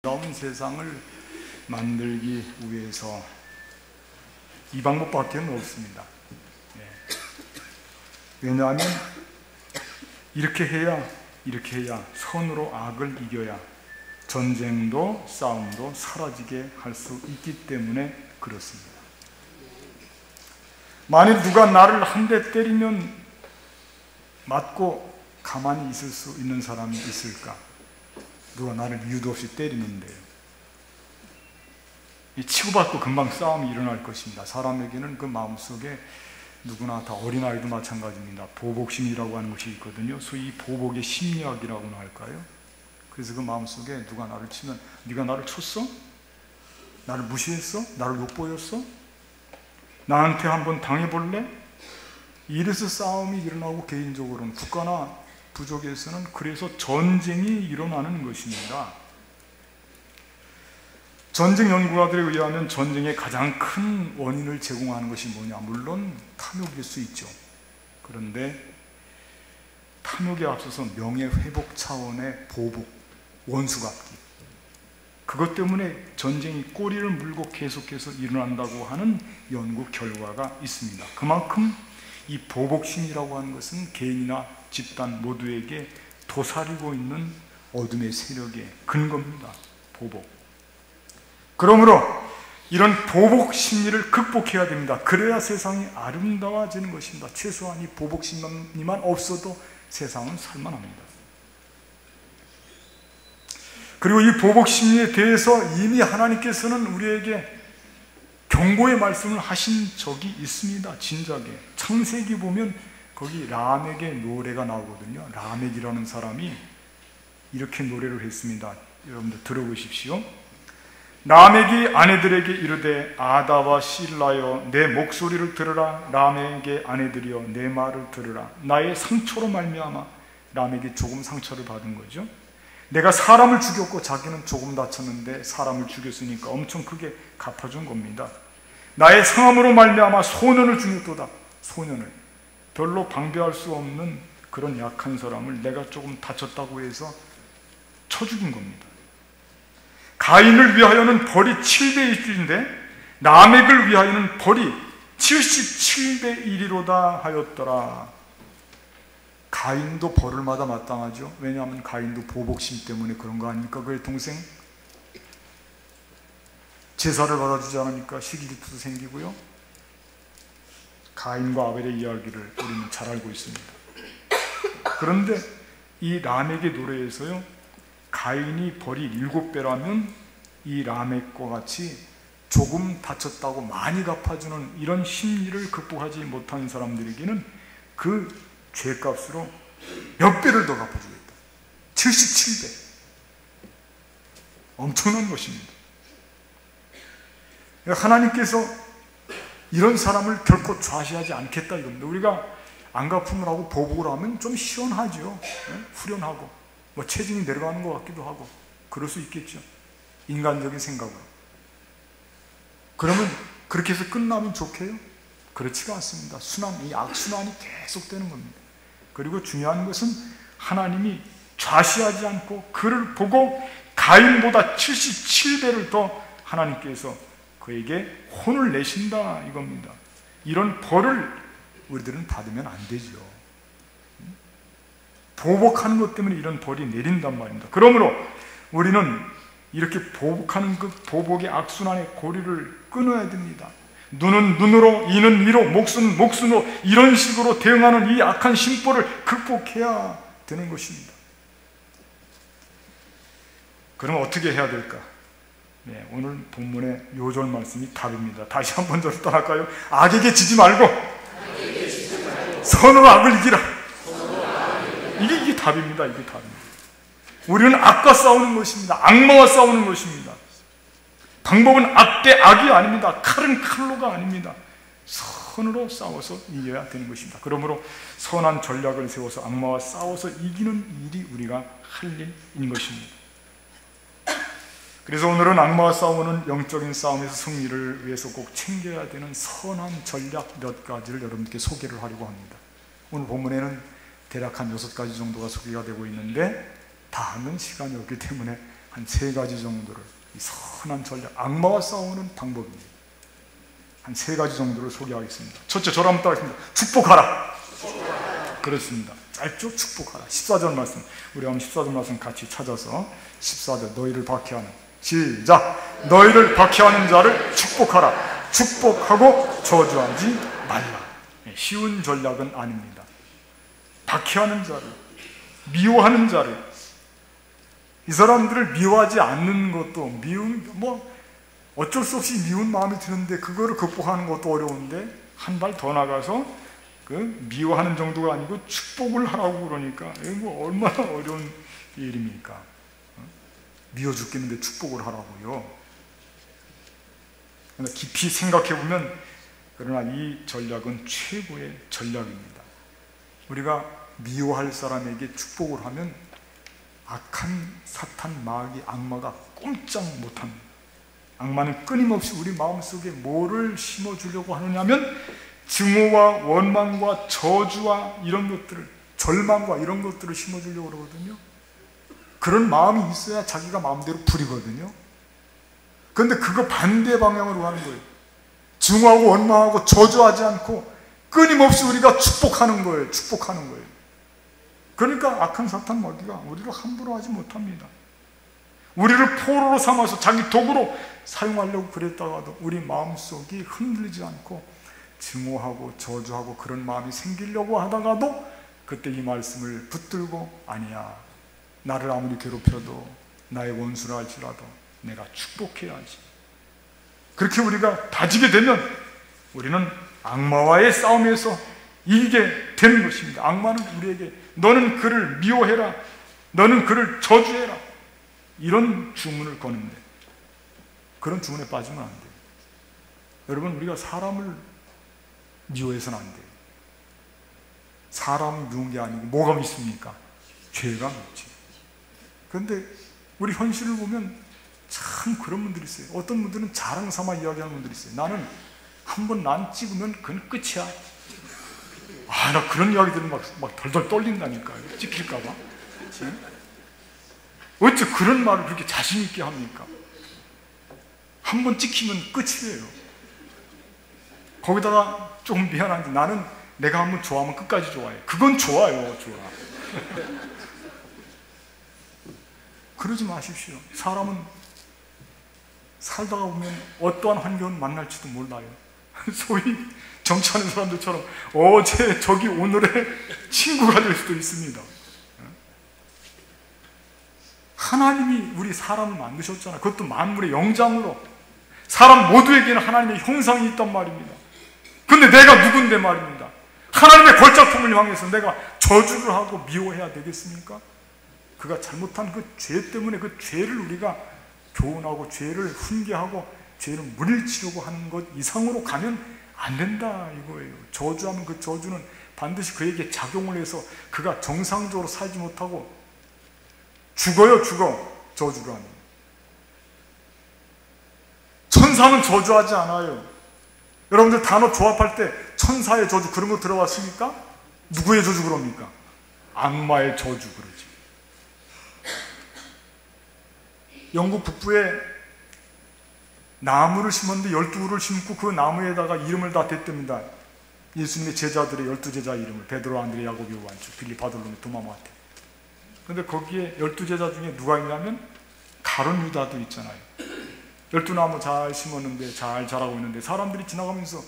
아름다운 세상을 만들기 위해서 이 방법밖에 없습니다. 왜냐하면 이렇게 해야 선으로 악을 이겨야 전쟁도 싸움도 사라지게 할 수 있기 때문에 그렇습니다. 만일 누가 나를 한 대 때리면 맞고 가만히 있을 수 있는 사람이 있을까? 누가 나를 이유도 없이 때리는데요. 치고받고 금방 싸움이 일어날 것입니다. 사람에게는 그 마음속에 누구나 다 어린아이도 마찬가지입니다. 보복심이라고 하는 것이 있거든요. 소위 보복의 심리학이라고나 할까요? 그래서 그 마음속에 누가 나를 치면 네가 나를 쳤어? 나를 무시했어? 나를 욕보였어? 나한테 한번 당해볼래? 이래서 싸움이 일어나고, 개인적으로는 국가나 부족에서는 그래서 전쟁이 일어나는 것입니다. 전쟁 연구가들에 의하면 전쟁의 가장 큰 원인을 제공하는 것이 뭐냐? 물론 탐욕일 수 있죠. 그런데 탐욕에 앞서서 명예회복 차원의 보복, 원수갚기, 그것 때문에 전쟁이 꼬리를 물고 계속해서 일어난다고 하는 연구 결과가 있습니다. 그만큼 이 보복심이라고 하는 것은 개인이나 집단 모두에게 도사리고 있는 어둠의 세력의 근거입니다. 보복. 그러므로 이런 보복 심리를 극복해야 됩니다. 그래야 세상이 아름다워지는 것입니다. 최소한 이 보복 심리만 없어도 세상은 살만합니다. 그리고 이 보복 심리에 대해서 이미 하나님께서는 우리에게 경고의 말씀을 하신 적이 있습니다. 진작에 창세기 보면 거기 라멕의 노래가 나오거든요. 라멕이라는 사람이 이렇게 노래를 했습니다. 여러분들 들어보십시오. 라멕이 아내들에게 이르되 아다와 실라여 내 목소리를 들으라. 라멕의 아내들이여 내 말을 들으라. 나의 상처로 말미암아, 라멕이 조금 상처를 받은 거죠. 내가 사람을 죽였고 자기는 조금 다쳤는데 사람을 죽였으니까 엄청 크게 갚아준 겁니다. 나의 상함으로 말미암아 소년을 죽였도다. 소년을, 별로 방비할 수 없는 그런 약한 사람을 내가 조금 다쳤다고 해서 쳐 죽인 겁니다. 가인을 위하여는 벌이 7대 1인데 라멕을 위하여는 벌이 77대 1이로다 하였더라. 가인도 벌을 받아 마땅하죠. 왜냐하면 가인도 보복심 때문에 그런 거 아닙니까? 그의 동생 제사를 받아주지 않으니까 시기질투도 생기고요. 가인과 아벨의 이야기를 우리는 잘 알고 있습니다. 그런데 이 라멕의 노래에서요, 가인이 벌이 7배라면 이 라멕과 같이 조금 다쳤다고 많이 갚아주는 이런 심리를 극복하지 못한 사람들에게는 그 죄값으로 몇 배를 더 갚아주겠다. 77배. 엄청난 것입니다. 하나님께서 이런 사람을 결코 좌시하지 않겠다 이겁니다. 우리가 안 갚음을 하고 보복을 하면 좀 시원하죠. 후련하고 뭐 체중이 내려가는 것 같기도 하고 그럴 수 있겠죠. 인간적인 생각으로. 그러면 그렇게 해서 끝나면 좋게요? 그렇지가 않습니다. 이 악순환이 계속되는 겁니다. 그리고 중요한 것은 하나님이 좌시하지 않고 그를 보고 가인보다 77배를 더 하나님께서 그에게 혼을 내신다 이겁니다. 이런 벌을 우리들은 받으면 안 되죠. 보복하는 것 때문에 이런 벌이 내린단 말입니다. 그러므로 우리는 이렇게 보복하는 그 보복의 악순환의 고리를 끊어야 됩니다. 눈은 눈으로, 이는 이로, 목숨은 목숨으로 이런 식으로 대응하는 이 악한 심보를 극복해야 되는 것입니다. 그럼 어떻게 해야 될까? 네, 오늘 본문의 요절 말씀이 답입니다. 다시 한번 더 떠날까요? 악에게 지지 말고 선으로 악을 이기라. 이게 답입니다. 이게 답입니다. 우리는 악과 싸우는 것입니다. 악마와 싸우는 것입니다. 방법은 악 대 악이 아닙니다. 칼은 칼로가 아닙니다. 선으로 싸워서 이겨야 되는 것입니다. 그러므로 선한 전략을 세워서 악마와 싸워서 이기는 일이 우리가 할 일인 것입니다. 그래서 오늘은 악마와 싸우는 영적인 싸움에서 승리를 위해서 꼭 챙겨야 되는 선한 전략 몇 가지를 여러분께 소개를 하려고 합니다. 오늘 본문에는 대략 한 6가지 정도가 소개가 되고 있는데 다 하는 시간이 없기 때문에 한 3가지 정도를, 이 선한 전략, 악마와 싸우는 방법입니다. 한 3가지 정도를 소개하겠습니다. 첫째, 저를 한번 따라하겠습니다. 축복하라. 그렇습니다. 짧죠? 축복하라. 14절 말씀, 우리 한번 14절 말씀 같이 찾아서 14절, 너희를 박해하는, 시작! 너희를 박해하는 자를 축복하라. 축복하고 저주하지 말라. 쉬운 전략은 아닙니다. 박해하는 자를, 미워하는 자를, 이 사람들을 미워하지 않는 것도, 어쩔 수 없이 미운 마음이 드는데 그거를 극복하는 것도 어려운데, 한 발 더 나가서 미워하는 정도가 아니고 축복을 하라고 그러니까 이거 얼마나 어려운 일입니까? 미워 죽겠는데 축복을 하라고요. 그러나 깊이 생각해보면, 그러나 이 전략은 최고의 전략입니다. 우리가 미워할 사람에게 축복을 하면 악한 사탄, 마귀, 악마가 꼼짝 못합니다. 악마는 끊임없이 우리 마음속에 뭐를 심어주려고 하느냐면 증오와 원망과 저주와 이런 것들을, 절망과 이런 것들을 심어주려고 그러거든요. 그런 마음이 있어야 자기가 마음대로 부리거든요. 그런데 그거 반대 방향으로 가는 거예요. 증오하고 원망하고 저주하지 않고 끊임없이 우리가 축복하는 거예요. 축복하는 거예요. 그러니까 악한 사탄 마귀가 우리를 함부로 하지 못합니다. 우리를 포로로 삼아서 자기 도구로 사용하려고 그랬다가도 우리 마음속이 흔들리지 않고 증오하고 저주하고 그런 마음이 생기려고 하다가도 그때 이 말씀을 붙들고, 아니야, 나를 아무리 괴롭혀도 나의 원수라 할지라도 내가 축복해야지. 그렇게 우리가 다지게 되면 우리는 악마와의 싸움에서 이기게 되는 것입니다. 악마는 우리에게 너는 그를 미워해라, 너는 그를 저주해라, 이런 주문을 거는데 그런 주문에 빠지면 안 돼요. 여러분, 우리가 사람을 미워해서는 안 돼요. 사람이 미운 게 아니고 뭐가 믿습니까? 죄가 믿지. 그런데 우리 현실을 보면 참 그런 분들이 있어요. 어떤 분들은 자랑 삼아 이야기하는 분들이 있어요. 나는 한번 난 찍으면 그건 끝이야. 나 그런 이야기 들으면 막 덜덜 떨린다니까요. 찍힐까봐. 어째 그런 말을 그렇게 자신있게 합니까? 한번 찍히면 끝이에요. 거기다가 조금 미안한데 나는 내가 한번 좋아하면 끝까지 좋아해. 그건 좋아요. 좋아. 그러지 마십시오. 사람은 살다가 보면 어떠한 환경을 만날지도 몰라요. 소위 정치하는 사람들처럼 어제 적이 오늘의 친구가 될 수도 있습니다. 하나님이 우리 사람을 만드셨잖아요. 그것도 만물의 영장으로. 사람 모두에게는 하나님의 형상이 있단 말입니다. 근데 내가 누군데 말입니다. 하나님의 걸작품을 향해서 내가 저주를 하고 미워해야 되겠습니까? 그가 잘못한 그 죄 때문에 그 죄를 우리가 교훈하고 죄를 훈계하고 죄를 물리치려고 하는 것 이상으로 가면 안 된다 이거예요. 저주하면 그 저주는 반드시 그에게 작용을 해서 그가 정상적으로 살지 못하고 죽어요. 죽어. 저주를 하면. 천사는 저주하지 않아요. 여러분들 단어 조합할 때 천사의 저주 그런 거 들어봤습니까? 누구의 저주 그럽니까? 악마의 저주 그러지. 영국 북부에 나무를 심었는데 12그루를 심고 그 나무에다가 이름을 다 댔답니다. 예수님의 제자들의 12제자 이름을. 베드로, 안드레, 야고보, 요한, 빌립, 바돌로메, 도마, 마태. 근데 거기에 12제자 중에 누가 있냐면 가룟 유다도 있잖아요. 12나무 잘 심었는데 잘 자라고 있는데 사람들이 지나가면서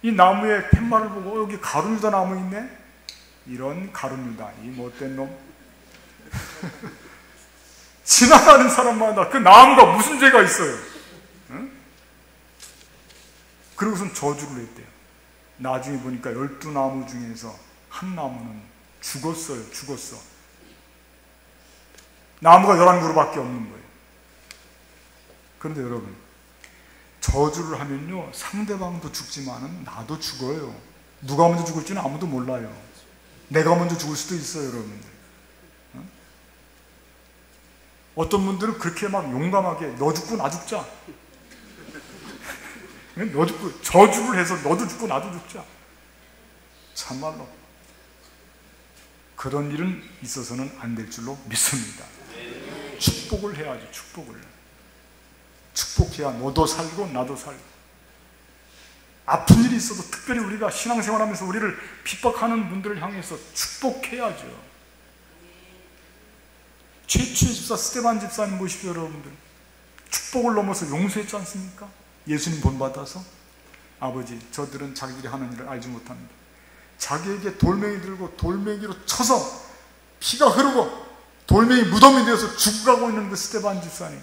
이 나무의 팻말을 보고 여기 가룟 유다 나무 있네? 이런 가룟 유다, 이 못된 놈. 지나가는 사람마다 그 나무가 무슨 죄가 있어요? 응? 그러고선 저주를 했대요. 나중에 보니까 12나무 중에서 한 나무는 죽었어요. 죽었어. 나무가 11그루밖에 없는 거예요. 그런데 여러분, 저주를 하면요 상대방도 죽지만은 나도 죽어요. 누가 먼저 죽을지는 아무도 몰라요. 내가 먼저 죽을 수도 있어요. 여러분들. 어떤 분들은 그렇게 막 용감하게 너 죽고 나 죽자. 너 죽고 저주를 해서 너도 죽고 나도 죽자. 참말로 그런 일은 있어서는 안 될 줄로 믿습니다. 축복을 해야죠. 축복해야 너도 살고 나도 살고. 아픈 일이 있어도 특별히 우리가 신앙생활하면서 우리를 핍박하는 분들을 향해서 축복해야죠. 최초의 집사 스데반 집사님 보십시오. 여러분들 축복을 넘어서 용서했지 않습니까? 예수님 본받아서. 아버지, 저들은 자기들이 하는 일을 알지 못합니다. 자기에게 돌멩이 들고 돌멩이로 쳐서 피가 흐르고 돌멩이 무덤이 되어서 죽어가고 있는 그 스데반 집사님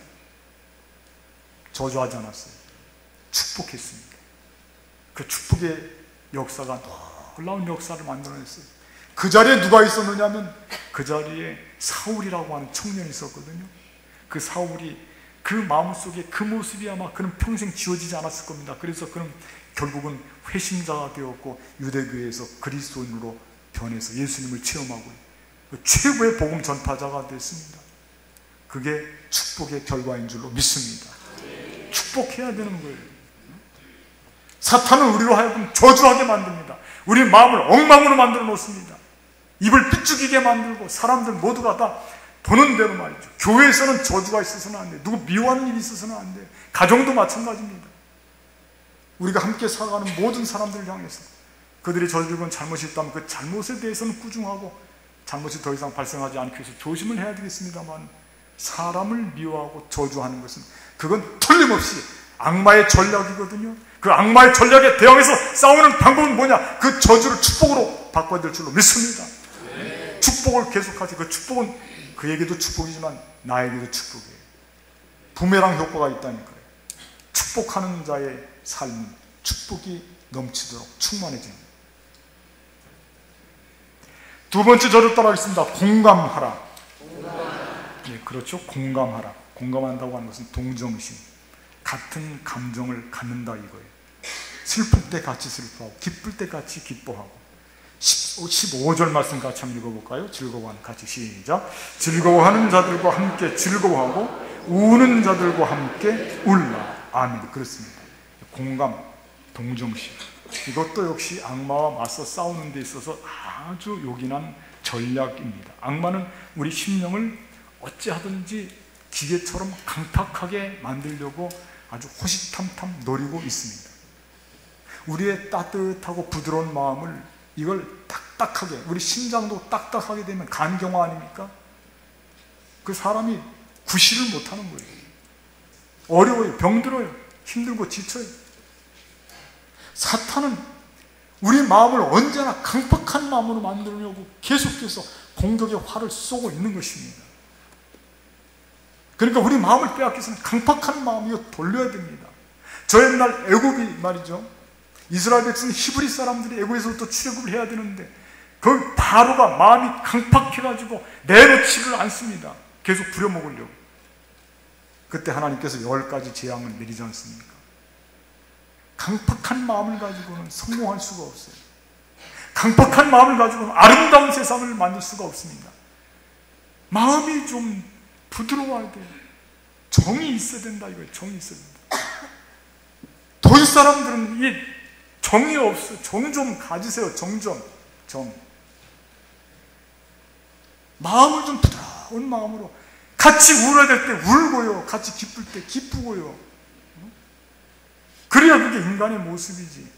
저주하지 않았어요. 축복했습니다. 그 축복의 역사가 놀라운 역사를 만들어냈어요. 그 자리에 누가 있었느냐면 그 자리에 사울이라고 하는 청년이 있었거든요. 그 사울이 그 마음속에 그 모습이 아마 그는 평생 지워지지 않았을 겁니다. 그래서 그는 결국은 회심자가 되었고 유대교회에서 그리스도인으로 변해서 예수님을 체험하고 최고의 복음 전파자가 됐습니다. 그게 축복의 결과인 줄로 믿습니다. 축복해야 되는 거예요. 사탄은 우리로 하여금 저주하게 만듭니다. 우리 마음을 엉망으로 만들어 놓습니다. 입을 삐죽이게 만들고 사람들 모두가 다 보는 대로 말이죠. 교회에서는 저주가 있어서는 안 돼. 누구 미워하는 일이 있어서는 안 돼. 가정도 마찬가지입니다. 우리가 함께 살아가는 모든 사람들을 향해서 그들이 저지른 잘못이 있다면 그 잘못에 대해서는 꾸중하고 잘못이 더 이상 발생하지 않기 위해서 조심을 해야 되겠습니다만, 사람을 미워하고 저주하는 것은 그건 틀림없이 악마의 전략이거든요. 그 악마의 전략에 대항해서 싸우는 방법은 뭐냐? 그 저주를 축복으로 바꿔야 될 줄로 믿습니다. 축복을 계속하지. 그 축복은 그에게도 축복이지만 나에게도 축복이에요. 부메랑 효과가 있다니까요. 축복하는 자의 삶은 축복이 넘치도록 충만해집니다. 두 번째 저를 따라하겠습니다. 공감하라. 예, 그렇죠. 공감하라. 공감한다고 하는 것은 동정심, 같은 감정을 갖는다 이거예요. 슬플 때 같이 슬퍼하고 기쁠 때 같이 기뻐하고. 15절 말씀 같이 한번 읽어볼까요? 즐거워하는, 같이 시작. 즐거워하는 자들과 함께 즐거워하고 우는 자들과 함께 울라. 아멘. 그렇습니다. 공감, 동정심, 이것도 역시 악마와 맞서 싸우는 데 있어서 아주 요긴한 전략입니다. 악마는 우리 심령을 어찌하든지 기계처럼 강팍하게 만들려고 아주 호시탐탐 노리고 있습니다. 우리의 따뜻하고 부드러운 마음을, 이걸 딱딱하게, 우리 심장도 딱딱하게 되면 간경화 아닙니까? 그 사람이 구실을 못하는 거예요. 어려워요. 병들어요. 힘들고 지쳐요. 사탄은 우리 마음을 언제나 강팍한 마음으로 만들려고 계속해서 공격의 활을 쏘고 있는 것입니다. 그러니까 우리 마음을 빼앗기서는 강팍한 마음이요 돌려야 됩니다. 저 옛날 애굽이 말이죠, 이스라엘 백성 히브리 사람들이 애굽에서부터 출애굽을 해야 되는데 그 바로가 마음이 강팍해가지고 내놓지를 않습니다. 계속 부려먹으려고. 그때 하나님께서 10가지 재앙을 내리지 않습니까? 강팍한 마음을 가지고는 성공할 수가 없어요. 강팍한 마음을 가지고는 아름다운 세상을 만들 수가 없습니다. 마음이 좀 부드러워야 돼요. 정이 있어야 된다 이거예요. 정이 있어야 된다. 도시 사람들은 이 정이 없어요. 정 좀 가지세요. 정. 마음을 좀 부드러운 마음으로, 같이 울어야 될 때 울고요, 같이 기쁠 때 기쁘고요. 그래야 그게 인간의 모습이지.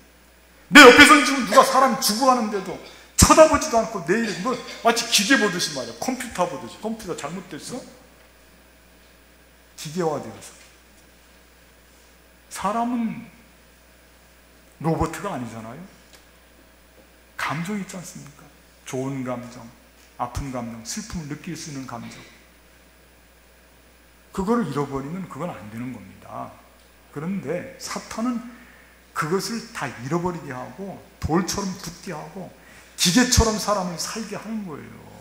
내 옆에서는 지금 누가 사람이 죽어가는데도 쳐다보지도 않고 내일 뭐 마치 기계 보듯이 말이야. 컴퓨터 보듯이. 컴퓨터 잘못됐어? 기계화되어서. 사람은 로봇가 아니잖아요. 감정이 있지 않습니까? 좋은 감정, 아픈 감정, 슬픔을 느낄 수 있는 감정. 그거를 잃어버리면 그건 안 되는 겁니다. 그런데 사탄은 그것을 다 잃어버리게 하고 돌처럼 붙게 하고 기계처럼 사람을 살게 하는 거예요.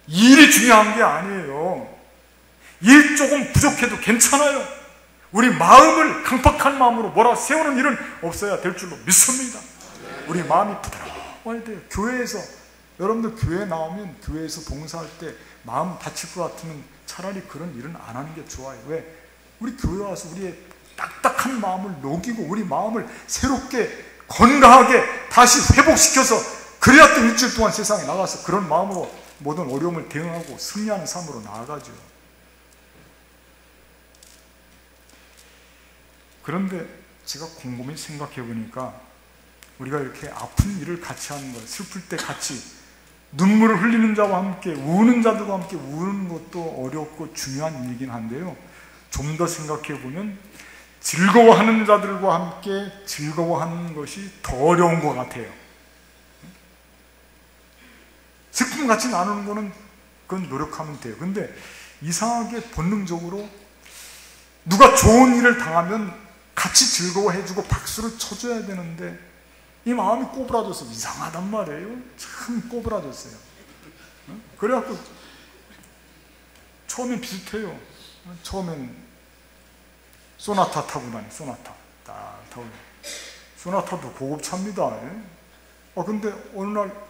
일이 중요한 게 아니에요. 일 조금 부족해도 괜찮아요. 우리 마음을 강팍한 마음으로 몰아세우는 일은 없어야 될 줄로 믿습니다. 우리 마음이 부드러워야 돼요. 교회에서, 여러분들 교회 나오면 교회에서 봉사할 때 마음 다칠 것 같으면 차라리 그런 일은 안 하는 게 좋아요. 왜? 우리 교회 와서 우리의 딱딱한 마음을 녹이고 우리 마음을 새롭게 건강하게 다시 회복시켜서, 그래야 또 일주일 동안 세상에 나가서 그런 마음으로 모든 어려움을 대응하고 승리하는 삶으로 나아가죠. 그런데 제가 곰곰이 생각해 보니까 우리가 이렇게 아픈 일을 같이 하는 것, 슬플 때 같이 눈물을 흘리는 자와 함께 우는 자들과 함께 우는 것도 어렵고 중요한 일이긴 한데요, 좀 더 생각해 보면 즐거워하는 자들과 함께 즐거워하는 것이 더 어려운 것 같아요. 슬픔 같이 나누는 거는 그건 노력하면 돼요. 근데 이상하게 본능적으로 누가 좋은 일을 당하면 같이 즐거워해주고 박수를 쳐줘야 되는데 이 마음이 꼬부라져서 이상하단 말이에요. 참 꼬부라졌어요. 그래갖고 처음엔 비슷해요. 처음엔 소나타 타고 다니, 소나타 딱 타고 다니. 소나타도 고급차입니다. 근데 어느 날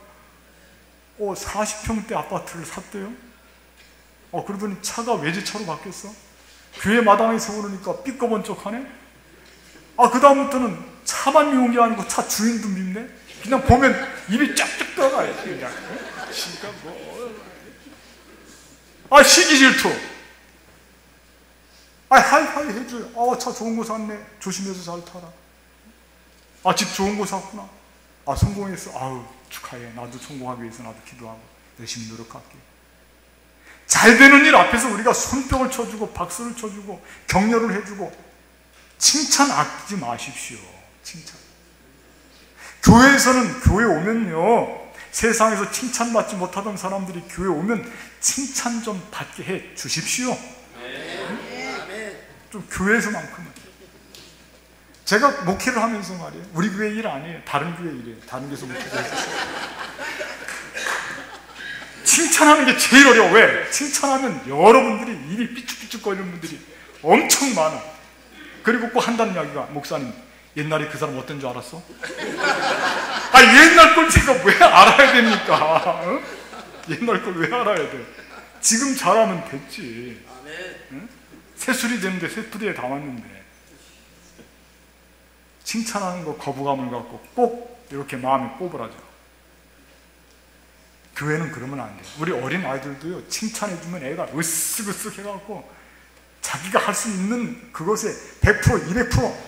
40평대 아파트를 샀대요. 그러더니 차가 외제차로 바뀌었어. 교회 마당에 세워놓으니까 삐꺼번쩍하네. 그 다음부터는 차만 미운 게 아니고 차 주인도 밉네. 그냥 보면 입이 쫙쫙 들어가요. 그냥. 지가 뭐. 시기 질투. 하이하이 해줘요. 차 좋은 거 샀네. 조심해서 잘 타라. 집 좋은 거 샀구나. 성공했어. 축하해. 나도 성공하기 위해서 나도 기도하고 열심히 노력할게. 잘 되는 일 앞에서 우리가 손뼉을 쳐주고 박수를 쳐주고 격려를 해주고 칭찬 아끼지 마십시오. 칭찬. 교회에서는 교회 오면요, 세상에서 칭찬받지 못하던 사람들이 교회 오면 칭찬 좀 받게 해 주십시오. 좀 교회에서만큼은. 제가 목회를 하면서 말이에요, 우리 교회 일 아니에요. 다른 교회 일이에요. 다른 교회에서 목회를 했어요. 칭찬하는 게 제일 어려워. 왜? 칭찬하면 여러분들이 입이 삐죽삐죽거리는 분들이 엄청 많아. 그리고 꼭 한다는 이야기가, 목사님 옛날에 그 사람 어떤 줄 알았어? 옛날 걸 제가 왜 알아야 됩니까? 옛날 걸 왜 알아야 돼? 지금 잘하면 됐지. 새술이 되는데 새푸대에 담았는데. 칭찬하는 거 거부감을 갖고 꼭 이렇게 마음이 꼬부라져. 교회는 그러면 안 돼요. 우리 어린 아이들도요, 칭찬해주면 애가 으쓱으쓱 해갖고 자기가 할 수 있는 그것에 100%, 200%.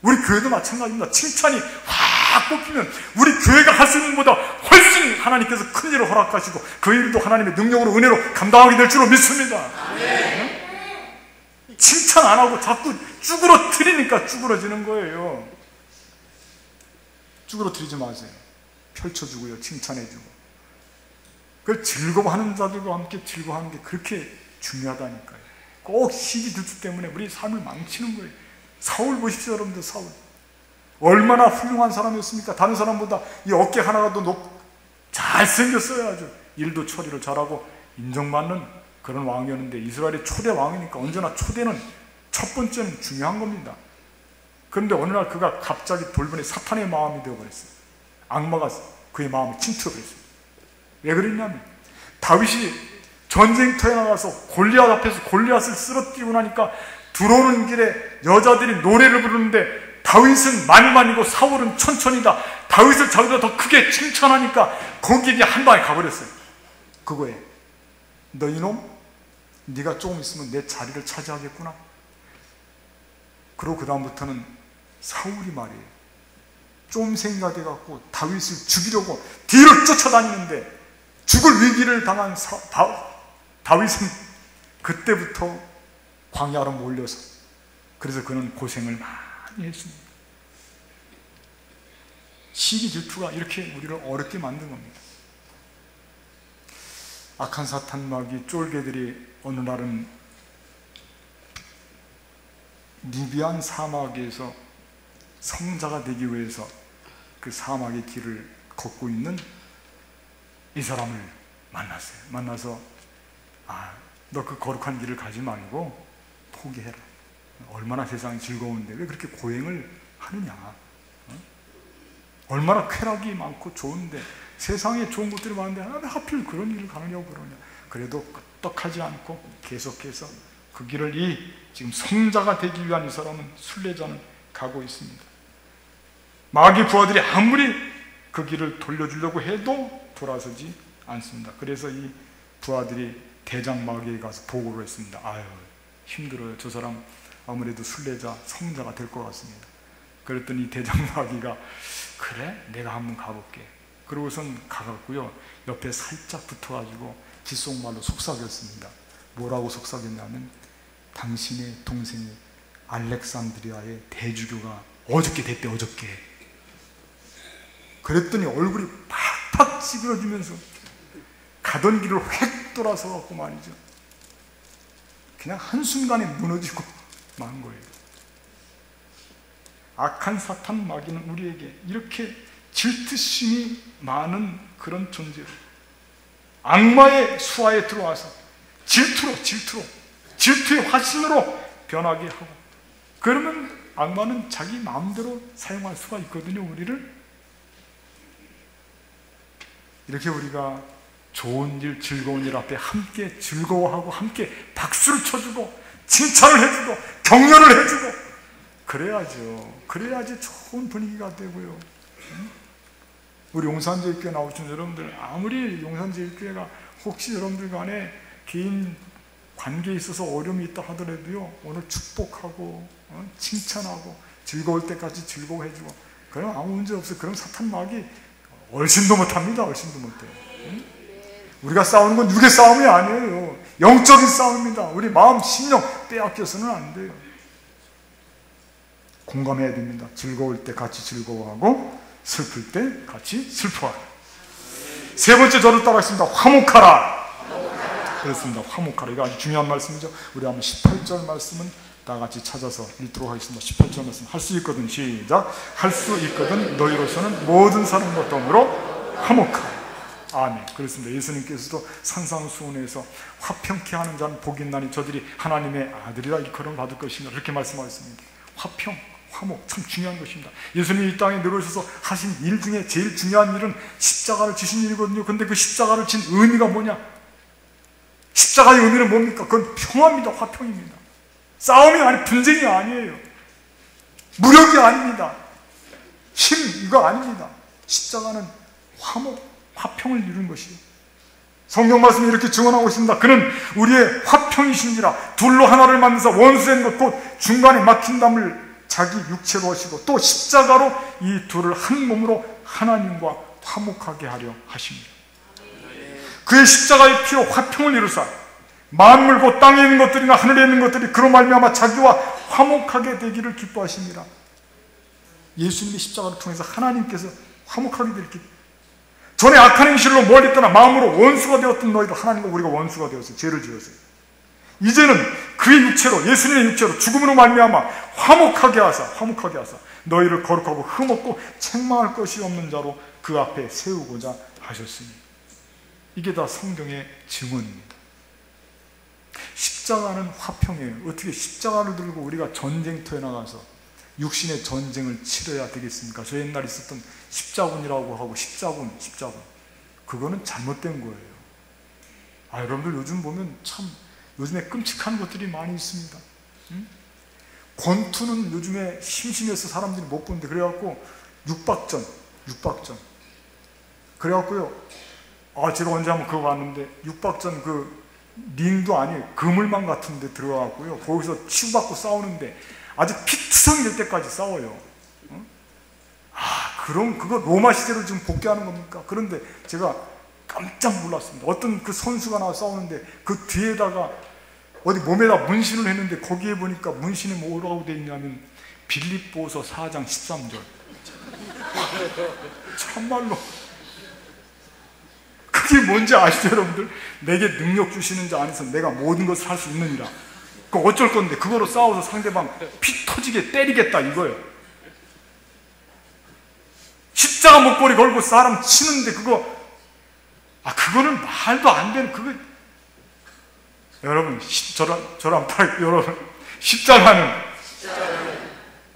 우리 교회도 마찬가지입니다. 칭찬이 확 뽑히면 우리 교회가 할 수 있는 것보다 훨씬 하나님께서 큰 일을 허락하시고 그 일도 하나님의 능력으로, 은혜로 감당하게 될 줄로 믿습니다. 칭찬 안 하고 자꾸 쭈그러뜨리니까 쭈그러지는 거예요. 쭈그러뜨리지 마세요. 펼쳐주고요, 칭찬해주고. 그걸 즐거워하는 자들과 함께 즐거워하는 게 그렇게 중요하다니까요. 꼭 시기 질투 때문에 우리 삶을 망치는 거예요. 사울 보십시오, 여러분들. 사울 얼마나 훌륭한 사람이었습니까? 다른 사람보다 이 어깨 하나가 더 잘생겼어요. 아주 일도 처리를 잘하고 인정받는 그런 왕이었는데, 이스라엘의 초대 왕이니까 언제나 초대는 첫 번째는 중요한 겁니다. 그런데 어느 날 그가 갑자기 돌변해 사탄의 마음이 되어버렸어요. 악마가 그의 마음을 침투해버렸어요. 왜 그랬냐면, 다윗이 전쟁터에 나가서 골리앗 앞에서 골리앗을 쓰러뜨리고 나니까 들어오는 길에 여자들이 노래를 부르는데 다윗은 만만이고 사울은 천천히다. 다윗을 자기보다 더 크게 칭찬하니까 거기에 한 방에 가버렸어요. 그거에 너 이놈, 네가 조금 있으면 내 자리를 차지하겠구나. 그리고 그 다음부터는 사울이 말이에요, 쫌생이가 돼갖고 다윗을 죽이려고 뒤를 쫓아다니는데 죽을 위기를 당한 다윗은 그때부터 광야로 몰려서, 그래서 그는 고생을 많이 했습니다. 시기 질투가 이렇게 우리를 어렵게 만든 겁니다. 악한 사탄 마귀 쫄개들이 어느 날은 누비안 사막에서 성자가 되기 위해서 그 사막의 길을 걷고 있는 이 사람을 만났어요. 만나서 너 그 거룩한 길을 가지 말고 포기해라. 얼마나 세상이 즐거운데 왜 그렇게 고행을 하느냐. 얼마나 쾌락이 많고 좋은데, 세상에 좋은 것들이 많은데 왜 하필 그런 길을 가느냐고 그러냐. 그래도 끄떡하지 않고 계속해서 그 길을 지금 성자가 되기 위한 이 사람은, 순례자는 가고 있습니다. 마귀 부하들이 아무리 그 길을 돌려주려고 해도 돌아서지 않습니다. 그래서 이 부하들이 대장 마귀에 가서 보고를 했습니다. 아유, 힘들어요. 저 사람 아무래도 순례자, 성자가 될 것 같습니다. 그랬더니 대장 마귀가 그래? 내가 한번 가볼게. 그러고선 가갖고요, 옆에 살짝 붙어가지고 귓속말로 속삭였습니다. 뭐라고 속삭였냐면 당신의 동생이 알렉산드리아의 대주교가 어저께 됐대, 어저께. 그랬더니 얼굴이 팍팍 찌그러지면서 가던 길을 획 돌아서 갖고 말이죠, 그냥 한순간에 무너지고 만 거예요. 악한 사탄 마귀는 우리에게 이렇게 질투심이 많은 그런 존재로, 악마의 수하에 들어와서 질투의 화신으로 변하게 하고, 그러면 악마는 자기 마음대로 사용할 수가 있거든요. 우리를 이렇게 우리가 좋은 일, 즐거운 일 앞에 함께 즐거워하고 함께 박수를 쳐주고 칭찬을 해주고 격려를 해주고 그래야죠. 그래야지 좋은 분위기가 되고요. 우리 용산제일교회 나오신 여러분들, 아무리 용산제일교회가 혹시 여러분들 간에 개인 관계에 있어서 어려움이 있다 하더라도요, 오늘 축복하고 칭찬하고 즐거울 때까지 즐거워해주고, 그럼 아무 문제 없어요. 그럼 사탄 마귀 얼씬도 못합니다. 얼씬도 못해요. 우리가 싸우는 건 육의 싸움이 아니에요. 영적인 싸움입니다. 우리 마음, 심령 빼앗겨서는 안 돼요. 공감해야 됩니다. 즐거울 때 같이 즐거워하고 슬플 때 같이 슬퍼하라. 세 번째, 저를 따라하겠습니다. 화목하라. 그렇습니다. 화목하라. 이거 아주 중요한 말씀이죠. 우리 한번 18절 말씀은 다 같이 찾아서 읽도록 하겠습니다. 18절 말씀 할 수 있거든. 시작. 할 수 있거든 너희로서는 모든 사람과 더불어 화목하라. 아멘. 그렇습니다. 예수님께서도 산상수훈에서 화평케 하는 자는 복이 있나니 저들이 하나님의 아들이라 일컬음 받을 것입니다. 이렇게 말씀하셨습니다. 화평, 화목, 참 중요한 것입니다. 예수님이 이 땅에 내려오셔서 하신 일 중에 제일 중요한 일은 십자가를 지신 일이거든요. 근데 그 십자가를 진 의미가 뭐냐? 십자가의 의미는 뭡니까? 그건 평화입니다. 화평입니다. 싸움이 아니, 분쟁이 아니에요. 무력이 아닙니다. 힘, 이거 아닙니다. 십자가는 화목, 화평을 이루는 것이에요. 성경 말씀이 이렇게 증언하고 있습니다. 그는 우리의 화평이신지라 둘로 하나를 만드사 원수된 것 곧 중간에 막힌 담을 자기 육체로 하시고 또 십자가로 이 둘을 한 몸으로 하나님과 화목하게 하려 하십니다. 그의 십자가의 피로 화평을 이루사 만물 곧 땅에 있는 것들이나 하늘에 있는 것들이 그로 말미암아 자기와 화목하게 되기를 기뻐하십니다. 예수님의 십자가를 통해서 하나님께서 화목하게 되길, 전에 악한 행실로 멀리 떠나 마음으로 원수가 되었던 너희도 하나님과 우리가 원수가 되었어요. 죄를 지었어요. 이제는 그의 육체로, 예수님의 육체로 죽음으로 말미암아 화목하게 하사 너희를 거룩하고 흠없고 책망할 것이 없는 자로 그 앞에 세우고자 하셨으니. 이게 다 성경의 증언입니다. 십자가는 화평이에요. 어떻게 십자가를 들고 우리가 전쟁터에 나가서 육신의 전쟁을 치러야 되겠습니까? 저 옛날 있었던 십자군이라고 하고 십자군 그거는 잘못된 거예요. 여러분들 요즘 보면 참 요즘에 끔찍한 것들이 많이 있습니다. 권투는 요즘에 심심해서 사람들이 못 보는데, 그래갖고 육박전 그래갖고요, 제가 언제 한번 그거 봤는데, 육박전 그 링도 아니에요. 그물망 같은 데 들어가고요, 거기서 치고받고 싸우는데 아주 피투성이 될 때까지 싸워요. 그럼 그거 로마 시대로 지금 복귀하는 겁니까? 그런데 제가 깜짝 놀랐습니다. 어떤 그 선수가 나와 싸우는데 그 뒤에다가 어디 몸에다 문신을 했는데 거기에 보니까 문신에 뭐라고 되어 있냐면 빌립보서 4장 13절. 참말로 그게 뭔지 아시죠, 여러분들? 내게 능력 주시는 자 안에서 내가 모든 것을 할 수 있느니라. 그 어쩔 건데 그거로 싸워서 상대방 피 터지게 때리겠다 이거예요. 십자가 목걸이 걸고 사람 치는데 그거는 말도 안 되는 그거. 여러분, 저랑 여러분, 십자가는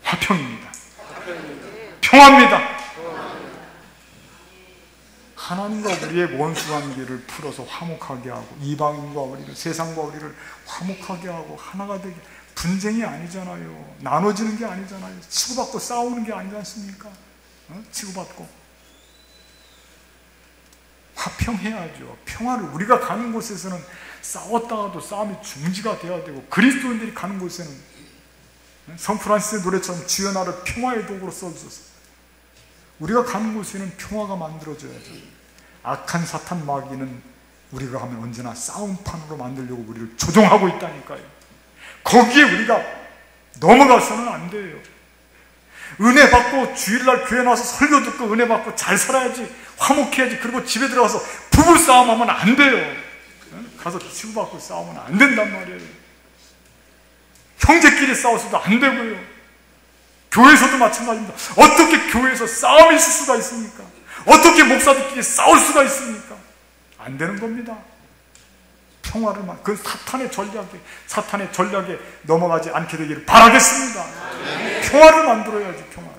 화평입니다. 평화입니다. 하나님과 우리의 원수관계를 풀어서 화목하게 하고, 이방인과 우리를, 세상과 우리를 화목하게 하고 하나가 되게. 분쟁이 아니잖아요. 나눠지는 게 아니잖아요. 치고받고 싸우는 게 아니지 않습니까? 치고받고 화평해야죠. 평화를, 우리가 가는 곳에서는 싸웠다가도 싸움이 중지가 돼야 되고, 그리스도인들이 가는 곳에는 성 프란시스의 노래처럼 주여 나를 평화의 도구로 써주소서. 우리가 가는 곳에는 평화가 만들어져야죠. 악한 사탄 마귀는 우리가 가면 언제나 싸움판으로 만들려고 우리를 조종하고 있다니까요. 거기에 우리가 넘어가서는 안 돼요. 은혜 받고 주일날 교회 나와서 설교 듣고 은혜 받고 잘 살아야지, 화목해야지. 그리고 집에 들어가서 부부싸움 하면 안 돼요. 가서 치고받고 싸우면 안 된단 말이에요. 형제끼리 싸워서도 안 되고요. 교회에서도 마찬가지입니다. 어떻게 교회에서 싸움이 있을 수가 있습니까? 어떻게 목사들끼리 싸울 수가 있습니까? 안 되는 겁니다. 평화를, 그 사탄의 전략에 넘어가지 않게 되기를 바라겠습니다. 평화를 만들어야지, 평화를.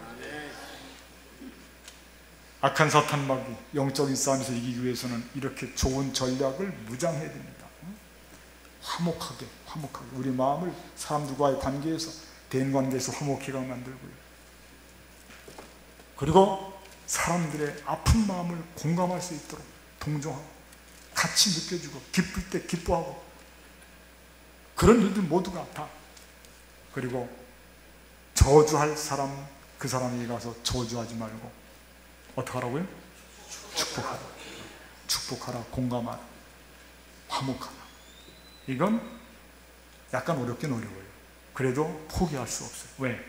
악한 사탄 마귀, 영적인 싸움에서 이기기 위해서는 이렇게 좋은 전략을 무장해야 됩니다. 화목하게 우리 마음을 사람들과의 관계에서, 대인관계에서 화목히가 만들고요. 그리고 사람들의 아픈 마음을 공감할 수 있도록 동정하고 같이 느껴주고, 기쁠 때 기뻐하고, 그런 일들 모두가 다. 그리고 저주할 사람, 그 사람에게 가서 저주하지 말고 어떻게 하라고요? 축복하라, 공감하라, 화목하라. 이건 약간 어렵긴 어려워요. 그래도 포기할 수 없어요. 왜?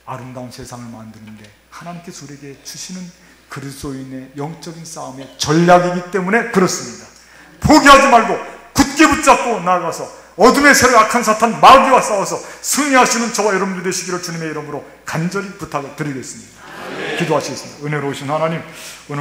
아름다운 세상을 만드는데 하나님께서 우리에게 주시는 그리스도인의 영적인 싸움의 전략이기 때문에 그렇습니다. 포기하지 말고 굳게 붙잡고 나아가서 어둠의 세력, 악한 사탄 마귀와 싸워서 승리하시는 저와 여러분들 되시기를 주님의 이름으로 간절히 부탁을 드리겠습니다. 기도하시겠습니다. 은혜로우신 하나님, 오늘